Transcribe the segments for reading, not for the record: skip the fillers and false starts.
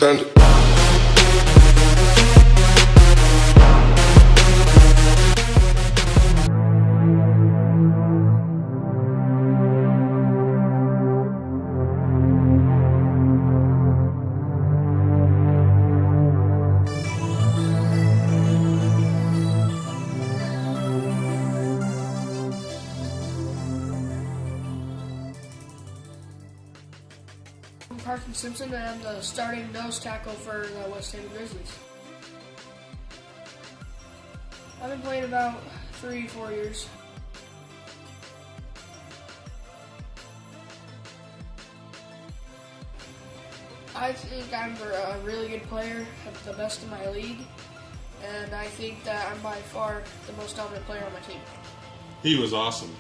Panda. I'm Carson Simpson, and I'm the starting nose tackle for the West Haven Grizzlies. I've been playing about 3-4 years. I think I'm a really good player, the best in my league, and I think that I'm by far the most dominant player on my team. He was awesome.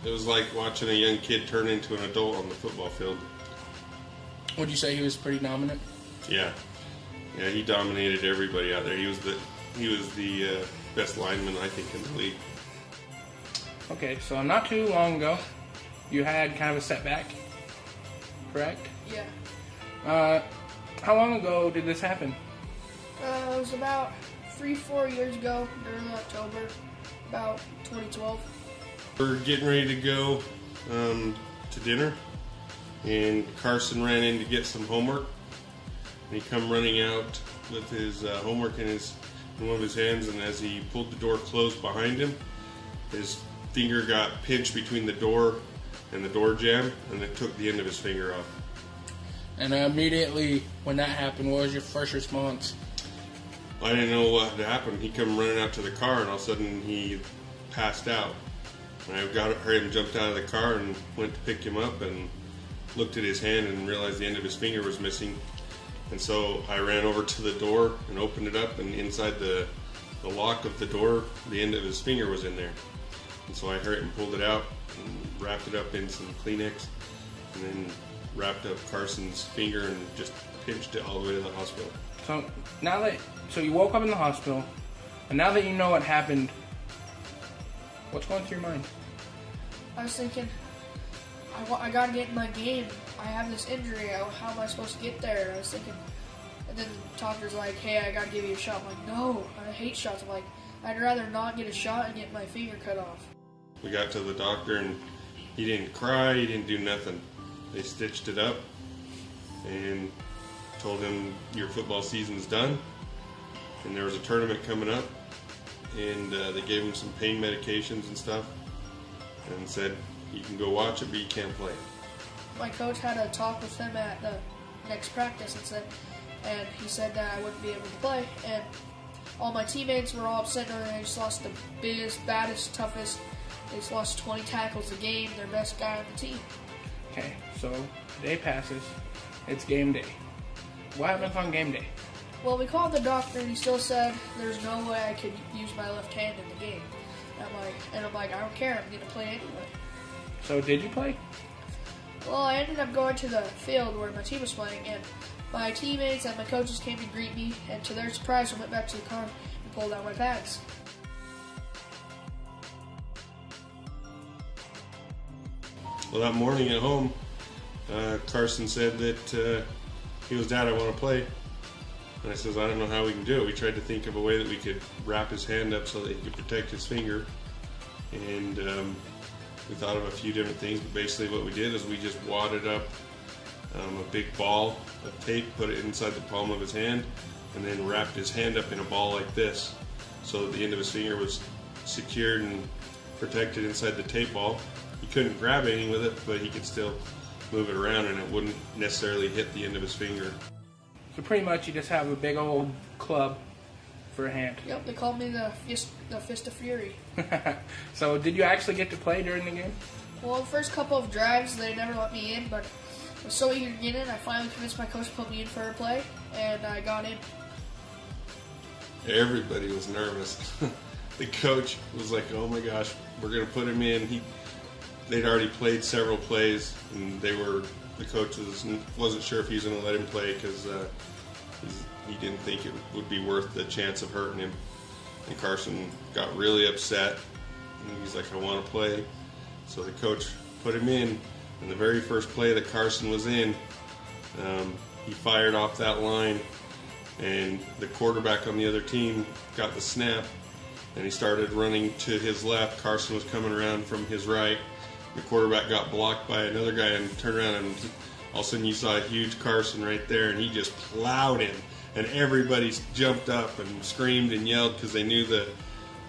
It was like watching a young kid turn into an adult on the football field. Would you say he was pretty dominant? Yeah, he dominated everybody out there. He was the best lineman, I think, in the league. Okay, so not too long ago, you had kind of a setback, correct? Yeah. How long ago did this happen? It was about 3-4 years ago, early October, about 2012. We're getting ready to go to dinner, and Carson ran in to get some homework. And he come running out with his homework in one of his hands, and as he pulled the door closed behind him, his finger got pinched between the door and the door jamb, and it took the end of his finger off. And immediately when that happened, what was your first response? I didn't know what had happened. He come running out to the car, and all of a sudden he passed out. And I heard him jumped out of the car and went to pick him up and looked at his hand and realized the end of his finger was missing. And so I ran over to the door and opened it up, and inside the lock of the door, the end of his finger was in there. And so I hurt and pulled it out and wrapped it up in some Kleenex, and then wrapped up Carson's finger and just pinched it all the way to the hospital. So you woke up in the hospital, and now that you know what happened, what's going through your mind? I was thinking, I gotta get in my game. I have this injury. How am I supposed to get there? I was thinking, and then the doctor's like, hey, I gotta give you a shot. I'm like, no, I hate shots. I'm like, I'd rather not get a shot and get my finger cut off. We got to the doctor, and he didn't cry, he didn't do nothing. They stitched it up and told him your football season's done, and there was a tournament coming up, and they gave him some pain medications and stuff and said you can go watch it, but you can't play. My coach had a talk with him at the next practice and he said that I wouldn't be able to play, and all my teammates were all upset knowing they just lost the biggest, baddest, toughest. They just lost 20 tackles a game, their best guy on the team. Okay, so the day passes, it's game day. What happens on game day? Well, we called the doctor, and he still said there's no way I could use my left hand in the game. And I'm like, I don't care, I'm going to play anyway. So did you play? Well, I ended up going to the field where my team was playing, and my teammates and my coaches came to greet me, and to their surprise, I went back to the car and pulled out my pads. Well, that morning at home, Carson said that he was, Dad, I want to play. And I says, I don't know how we can do it. We tried to think of a way that we could wrap his hand up so that he could protect his finger. And we thought of a few different things, but basically what we did is we just wadded up a big ball of tape, put it inside the palm of his hand, and then wrapped his hand up in a ball like this so that the end of his finger was secured and protected inside the tape ball. He couldn't grab anything with it, but he could still move it around and it wouldn't necessarily hit the end of his finger. So pretty much you just have a big old club for a hand. Yep, they called me the Fist of Fury. So did you actually get to play during the game? Well, the first couple of drives, they never let me in, but I was so eager to get in, I finally convinced my coach to put me in for a play, and I got in. Everybody was nervous. The coach was like, oh my gosh, we're going to put him in. They'd already played several plays, and the coach wasn't sure if he was going to let him play because he didn't think it would be worth the chance of hurting him. And Carson got really upset, and he's like, I want to play. So the coach put him in, and the very first play that Carson was in, he fired off that line, and the quarterback on the other team got the snap, and he started running to his left. Carson was coming around from his right. The quarterback got blocked by another guy and turned around, and all of a sudden you saw a huge Carson right there, and he just plowed him. And everybody jumped up and screamed and yelled because they knew the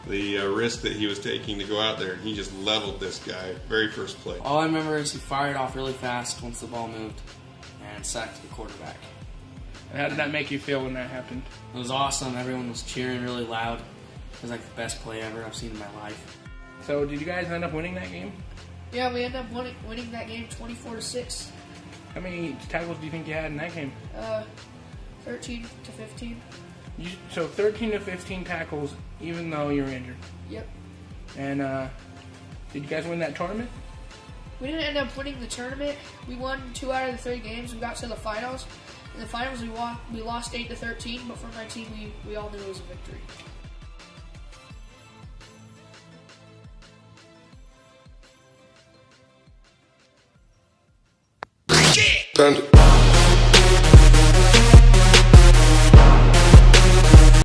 risk that he was taking to go out there. And he just leveled this guy, very first play. All I remember is he fired off really fast once the ball moved and sacked the quarterback. And how did that make you feel when that happened? It was awesome. Everyone was cheering really loud. It was like the best play ever I've seen in my life. So did you guys end up winning that game? Yeah, we ended up winning that game 24-6. How many tackles do you think you had in that game? 13 to 15. So 13 to 15 tackles, even though you were injured. Yep. And did you guys win that tournament? We didn't end up winning the tournament. We won 2 out of the 3 games. We got to the finals. In the finals, we lost 8 to 13. But for my team, we all knew it was a victory. Panda.